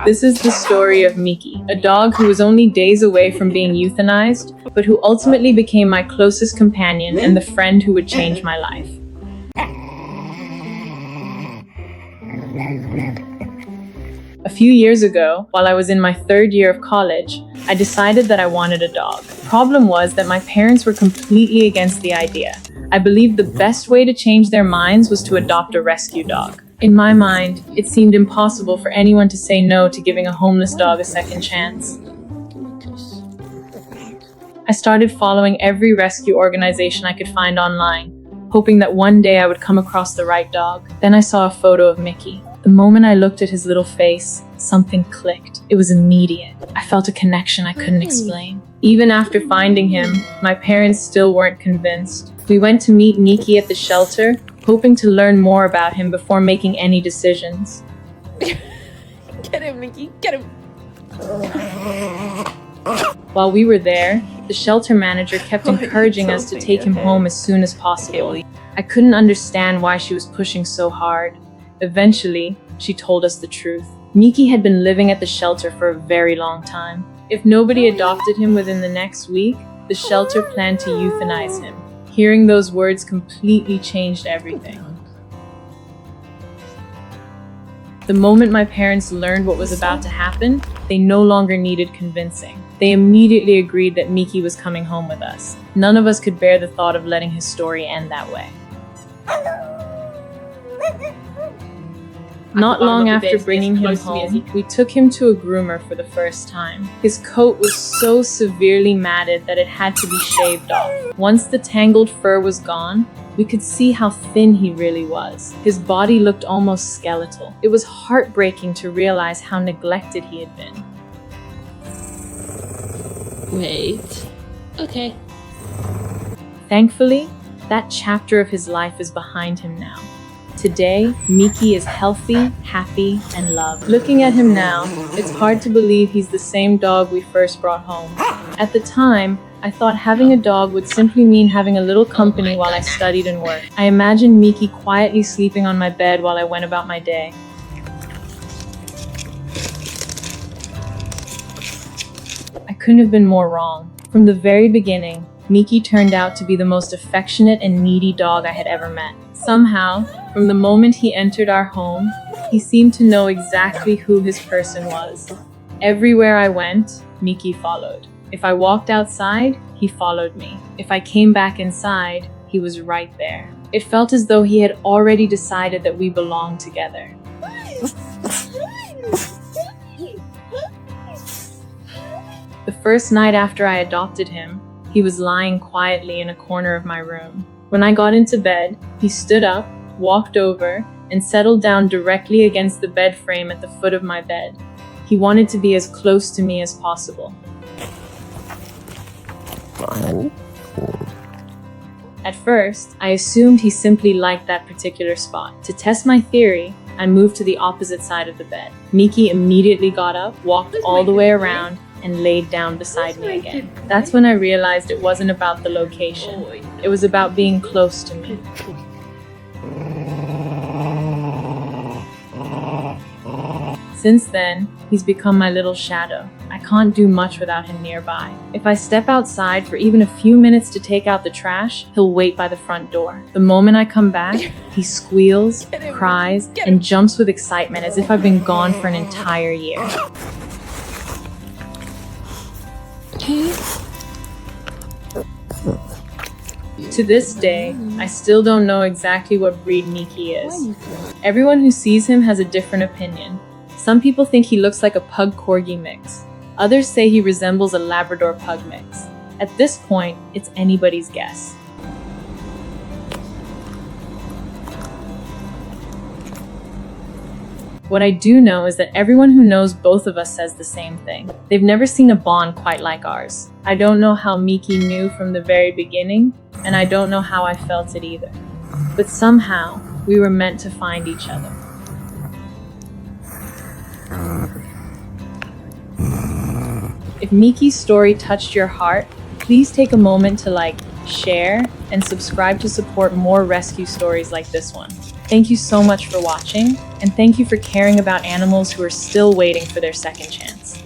This is the story of Miki, a dog who was only days away from being euthanized, but who ultimately became my closest companion and the friend who would change my life. A few years ago, while I was in my third year of college, I decided that I wanted a dog. The problem was that my parents were completely against the idea. I believed the best way to change their minds was to adopt a rescue dog. In my mind, it seemed impossible for anyone to say no to giving a homeless dog a second chance. I started following every rescue organization I could find online, hoping that one day I would come across the right dog. Then I saw a photo of Miki. The moment I looked at his little face, something clicked. It was immediate. I felt a connection I couldn't explain. Even after finding him, my parents still weren't convinced. We went to meet Miki at the shelter, hoping to learn more about him before making any decisions. Get him, Miki, get him! While we were there, the shelter manager kept encouraging us to take him home as soon as possible. I couldn't understand why she was pushing so hard. Eventually, she told us the truth. Miki had been living at the shelter for a very long time. If nobody adopted him within the next week, the shelter planned to euthanize him. Hearing those words completely changed everything. The moment my parents learned what was about to happen, they no longer needed convincing. They immediately agreed that Miki was coming home with us. None of us could bear the thought of letting his story end that way. Not long after bringing him home, we took him to a groomer for the first time. His coat was so severely matted that it had to be shaved off. Once the tangled fur was gone, we could see how thin he really was. His body looked almost skeletal. It was heartbreaking to realize how neglected he had been. Wait. Okay. Thankfully, that chapter of his life is behind him now. Today, Miki is healthy, happy, and loved. Looking at him now, it's hard to believe he's the same dog we first brought home. At the time, I thought having a dog would simply mean having a little company while I studied and worked. I imagined Miki quietly sleeping on my bed while I went about my day. I couldn't have been more wrong. From the very beginning, Miki turned out to be the most affectionate and needy dog I had ever met. Somehow, from the moment he entered our home, he seemed to know exactly who his person was. Everywhere I went, Miki followed. If I walked outside, he followed me. If I came back inside, he was right there. It felt as though he had already decided that we belonged together. The first night after I adopted him, he was lying quietly in a corner of my room. When I got into bed, he stood up, walked over, and settled down directly against the bed frame at the foot of my bed. He wanted to be as close to me as possible. At first, I assumed he simply liked that particular spot. To test my theory, I moved to the opposite side of the bed. Miki immediately got up, walked all the way around, and laid down beside me again. That's when I realized it wasn't about the location. It was about being close to me. Since then, he's become my little shadow. I can't do much without him nearby. If I step outside for even a few minutes to take out the trash, he'll wait by the front door. The moment I come back, he squeals, cries, and jumps with excitement as if I've been gone for an entire year. To this day, I still don't know exactly what breed Miki is. Everyone who sees him has a different opinion. Some people think he looks like a pug-corgi mix. Others say he resembles a Labrador pug mix. At this point, it's anybody's guess. What I do know is that everyone who knows both of us says the same thing. They've never seen a bond quite like ours. I don't know how Miki knew from the very beginning, and I don't know how I felt it either. But somehow, we were meant to find each other. If Miki's story touched your heart, please take a moment to like, share, and subscribe to support more rescue stories like this one. Thank you so much for watching, and thank you for caring about animals who are still waiting for their second chance.